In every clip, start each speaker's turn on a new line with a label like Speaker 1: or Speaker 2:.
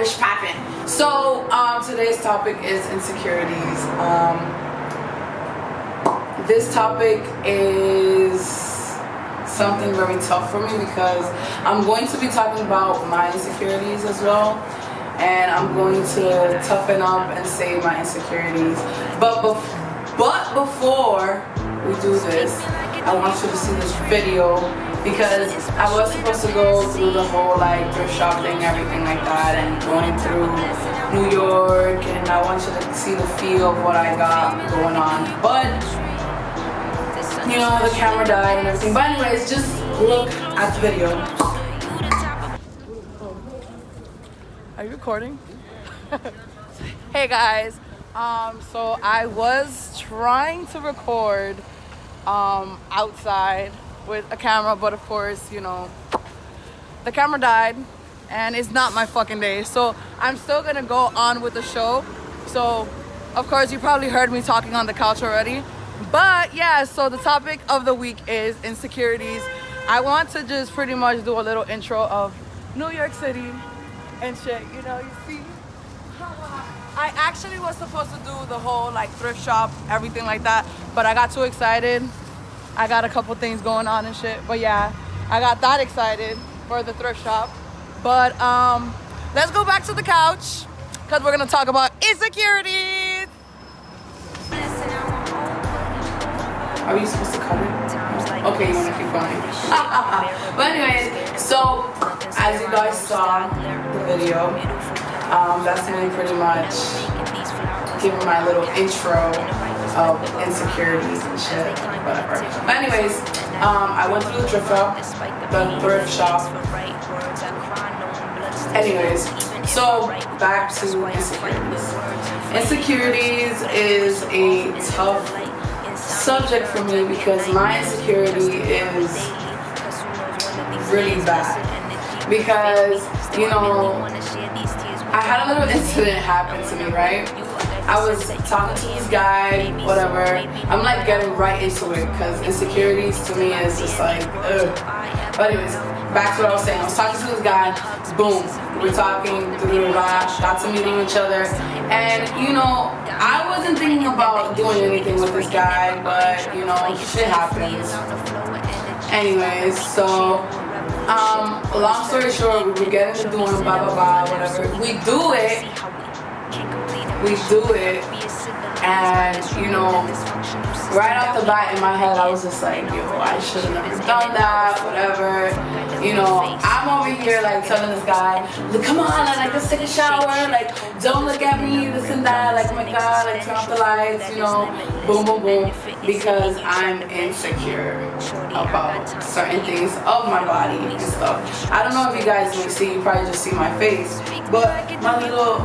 Speaker 1: Wish poppin'. So today's topic is insecurities. This topic is something very tough for me because I'm going to be talking about my insecurities as well, and I'm going to toughen up and say my insecurities. But before we do this, I want you to see this video because I was supposed to go through the whole like thrift shopping, everything like that, and going through New York, and I want you to see the feel of what I got going on. But you know, the camera died and everything. But anyways, just look at the video. Are you recording? Hey guys, so I was trying to record outside with a camera, but of course, you know, the camera died and it's not my fucking day. So I'm still gonna go on with the show. So of course you probably heard me talking on the couch already. But yeah, so the topic of the week is insecurities. I want to just pretty much do a little intro of New York City and shit, you know, you see. I actually was supposed to do the whole like thrift shop, everything like that, but I got too excited. I got a couple things going on and shit, but yeah, I got that excited for the thrift shop. But let's go back to the couch because we're gonna talk about insecurities. Are you supposed to cut it? Okay, you wanna keep going. But anyways, so as you guys saw the video, that's me pretty much giving my little intro of insecurities and shit, whatever. But anyways, I went through the thrift shop. Anyways, so back to insecurities. Insecurities is a tough subject for me because my insecurity is really bad. Because, you know, I had a little incident happen to me, right? I was talking to this guy, whatever. I'm like getting right into it because insecurities to me is just like, ugh. But anyways, back to what I was saying. I was talking to this guy, boom. We're talking, got to meeting each other. And, you know, I wasn't thinking about doing anything with this guy, but, you know, shit happens. Anyways, so, long story short, we were getting to doing blah, blah, blah, whatever. We do it, and, you know, right off the bat in my head, I was just like, yo, I should have never done that, whatever. You know, I'm over here like telling this guy, like, come on, like, let's take a shower, like, don't look at me, this and that, like, oh my God, like, turn off the lights, you know, boom, boom, boom, because I'm insecure about certain things of my body and stuff. I don't know if you guys can see, you probably just see my face, but my little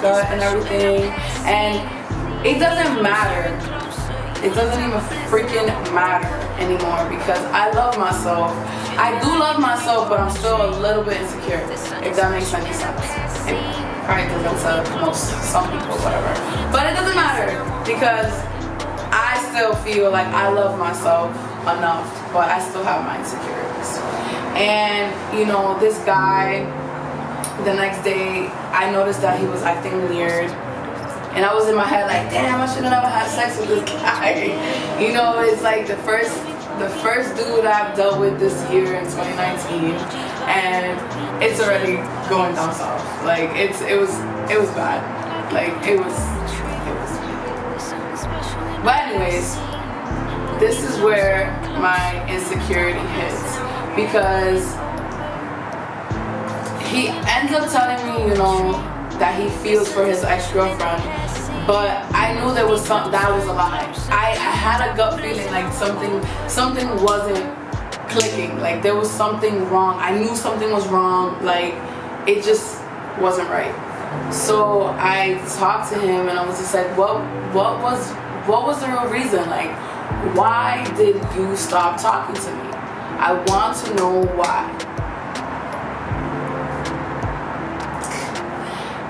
Speaker 1: gut and everything, and it doesn't matter. It doesn't even freaking matter anymore because I love myself. I do love myself, but I'm still a little bit insecure, if that makes any sense. It probably doesn't to some people, whatever. But it doesn't matter because I still feel like I love myself enough, but I still have my insecurities. And, you know, this guy, the next day, I noticed that he was acting weird. And I was in my head like, damn, I should have never had sex with this guy. You know, it's like the first dude I've dealt with this year in 2019, and it's already going down south. Like it was bad. Like it was. But anyways, this is where my insecurity hits because he ends up telling me, you know, that he feels for his ex-girlfriend, but I knew there was something that was a lie. I had a gut feeling like something wasn't clicking, like there was something wrong. I knew something was wrong, like it just wasn't right. So I talked to him and I was just like, what was the real reason? Like, why did you stop talking to me? I want to know why.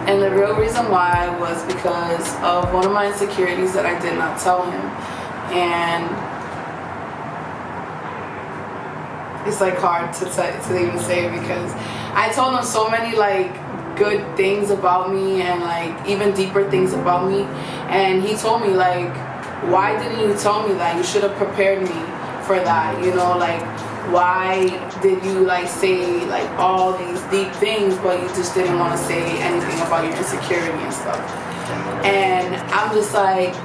Speaker 1: And the real reason why was because of one of my insecurities that I did not tell him. And it's like hard to even say, because I told him so many like good things about me and like even deeper things about me, and he told me like, why didn't you tell me that? You should have prepared me for that, you know, like why did you like say like all these deep things but you just didn't want to say anything about your insecurity and stuff. And I'm just like,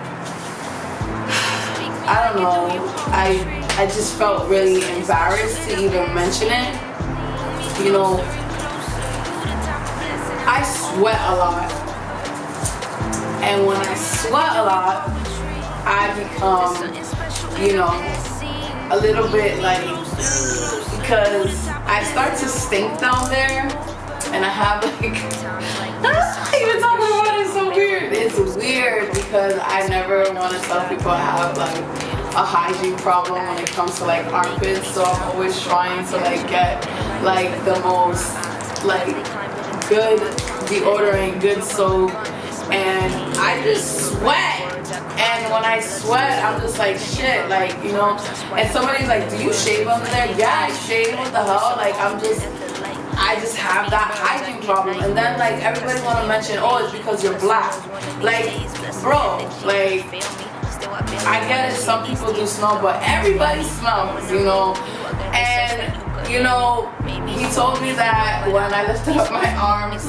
Speaker 1: I don't know, I just felt really embarrassed to even mention it. You know, I sweat a lot, and when I sweat a lot, I become, you know, a little bit like, because I start to stink down there, and I have like, even talking about it is so weird. It's weird because I never want to tell people I have like a hygiene problem when it comes to like armpits, so I'm always trying to like get like the most like good deodorant, good soap, and I just sweat. And when I sweat, I'm just like, shit, like, you know. And somebody's like, do you shave under there? Yeah, I shave. What the hell? Like, I just have that hygiene problem. And then like everybody want to mention, oh, it's because you're black. Like, bro, like, I get it, some people do smell, but everybody smells, you know. And, you know, he told me that when I lifted up my arms,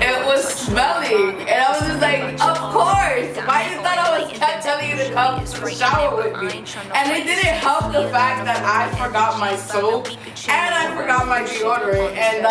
Speaker 1: it was smelling, and I was just like, of course. Why you thought I was kept telling you to come shower with me? And it didn't help the fact that I forgot my soap and I forgot my deodorant, and the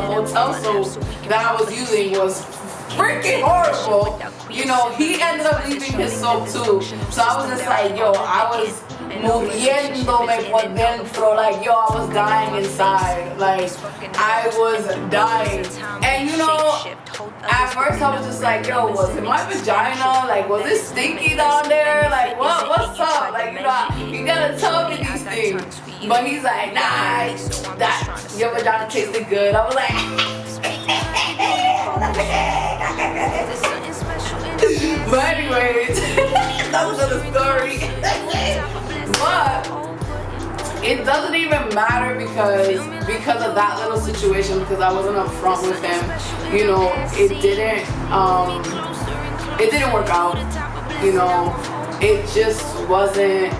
Speaker 1: hotel soap that I was using was freaking horrible. You know, he ended up leaving his soap too. So I was just like, yo, I was muriéndome por dentro, like, yo, I was dying inside, like, I was dying. And you know, at first I was just like, yo, was it my vagina? Like, was it stinky down there? Like, what's up? Like, you gotta tell me these things. But he's like, nah, that your vagina tasted good. I was like, but anyways, that's another story. But it doesn't even matter because of that little situation, because I wasn't upfront with him. You know, it didn't work out. You know, it just wasn't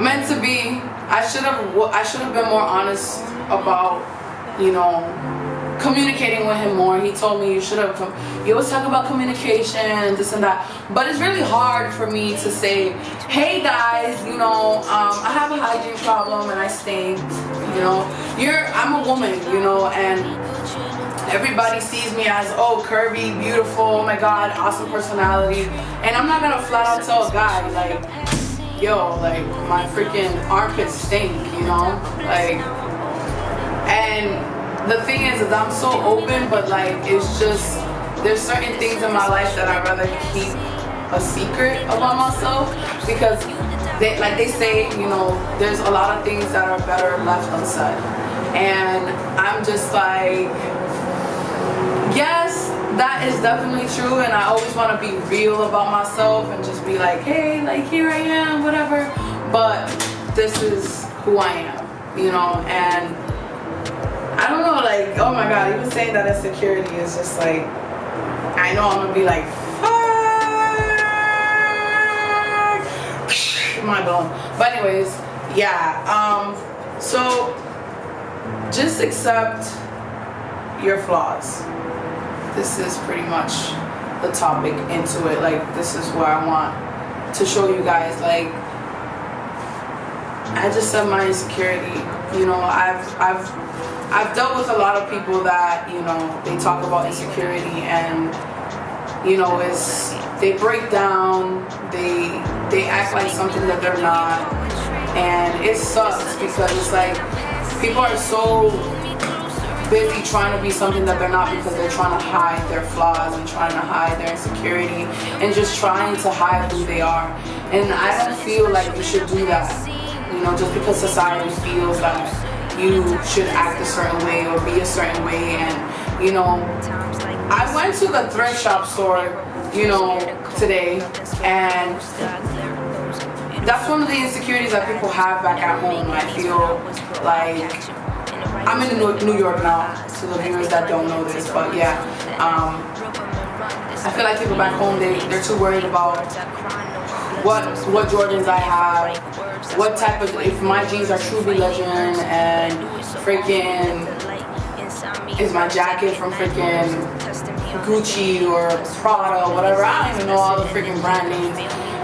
Speaker 1: meant to be. I should have been more honest about, you know, communicating with him more. He told me you always talk about communication, this and that, but it's really hard for me to say, hey guys, you know, I have a hygiene problem and I stink, you know, I'm a woman, you know, and everybody sees me as, oh, curvy, beautiful, oh my god, awesome personality, and I'm not gonna flat out tell a guy like, yo, like, my freaking armpits stink, you know, like. And the thing is I'm so open, but like, it's just, there's certain things in my life that I'd rather keep a secret about myself, because they say, you know, there's a lot of things that are better left unsaid. And I'm just like, yes, that is definitely true, and I always want to be real about myself and just be like, hey, like, here I am, whatever, but this is who I am, you know. And I don't know, like, oh my god, even saying that insecurity is just like, I know I'm gonna be like, fuck, mind blown. But anyways, yeah, so just accept your flaws. This is pretty much the topic into it. Like, this is where I want to show you guys, like, I just said my insecurity. You know, I've dealt with a lot of people that, you know, they talk about insecurity, and, you know, they break down, they act like something that they're not, and it sucks because it's like people are so busy trying to be something that they're not, because they're trying to hide their flaws and trying to hide their insecurity and just trying to hide who they are. And I don't feel like you should do that, you know, just because society feels that you should act a certain way or be a certain way. And, you know, I went to the thrift shop store you know, today. And that's one of the insecurities that people have back at home. I feel like I'm in New York now, to the viewers that don't know this, but yeah, I feel like people back home, they're too worried about what Jordans I have, what type of, if my jeans are True Legend, and freaking is my jacket from freaking Gucci or Prada or whatever. I don't even know all the freaking brand names.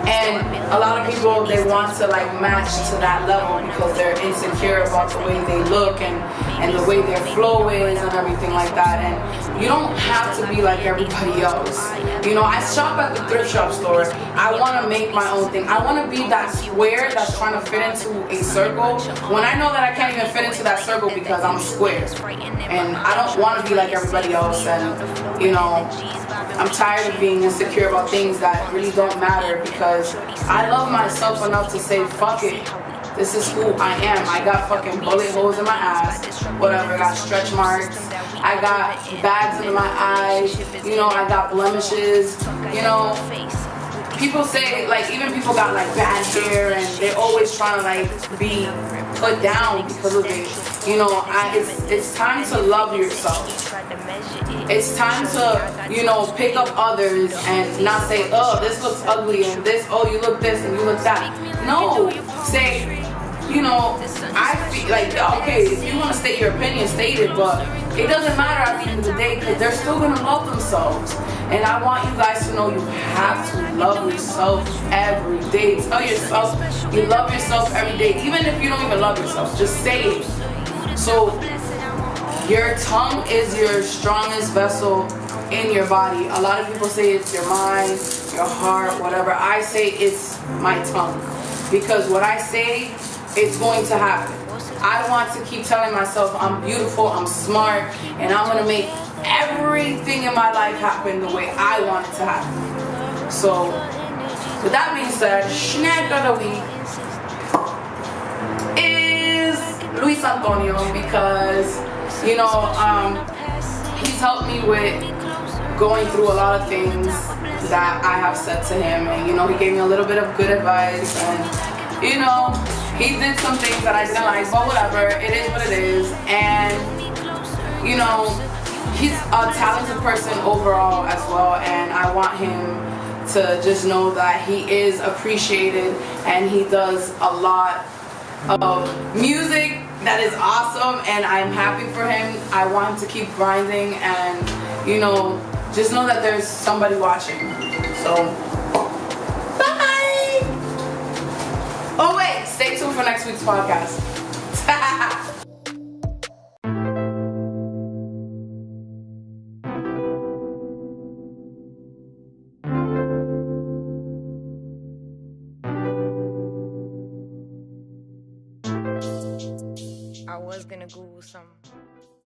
Speaker 1: And a lot of people, they want to like match to that level because they're insecure about the way they look and the way their flow is and everything like that. And you don't have to be like everybody else. You know, I shop at the thrift shop store. I want to make my own thing. I want to be that square that's trying to fit into a circle when I know that I can't even fit into that circle because I'm square. And I don't want to be like everybody else. And, you know, I'm tired of being insecure about things that really don't matter because I love myself enough to say, fuck it. This is who I am. I got fucking bullet holes in my ass, whatever, I got stretch marks, I got bags under my eyes, you know, I got blemishes, you know. People say, like, even people got like bad hair and they're always trying to like be put down because of it. You know, it's time to love yourself. It's time to, you know, pick up others and not say, oh, this looks ugly and this, oh, you look this and you look that. No, say, you know, I feel like, okay, if you want to state your opinion, state it, but it doesn't matter at the end of the day because they're still going to love themselves. And I want you guys to know you have to love yourself every day. Tell yourself you love yourself every day, even if you don't even love yourself, just say it. So your tongue is your strongest vessel in your body. A lot of people say it's your mind, your heart, whatever. I say it's my tongue because what I say, it's going to happen. I want to keep telling myself I'm beautiful, I'm smart, and I'm going to make everything in my life happen the way I want it to happen. So, with that being said, snack of the week is Luiz Antoni because, you know, he's helped me with going through a lot of things that I have said to him, and you know, he gave me a little bit of good advice, and you know, he did some things that I didn't like, but whatever, it is what it is. And you know, he's a talented person overall as well, and I want him to just know that he is appreciated and he does a lot of music that is awesome, and I'm happy for him. I want him to keep grinding, and you know, just know that there's somebody watching. So bye. Oh wait, stay tuned for next week's podcast.
Speaker 2: I was gonna Google some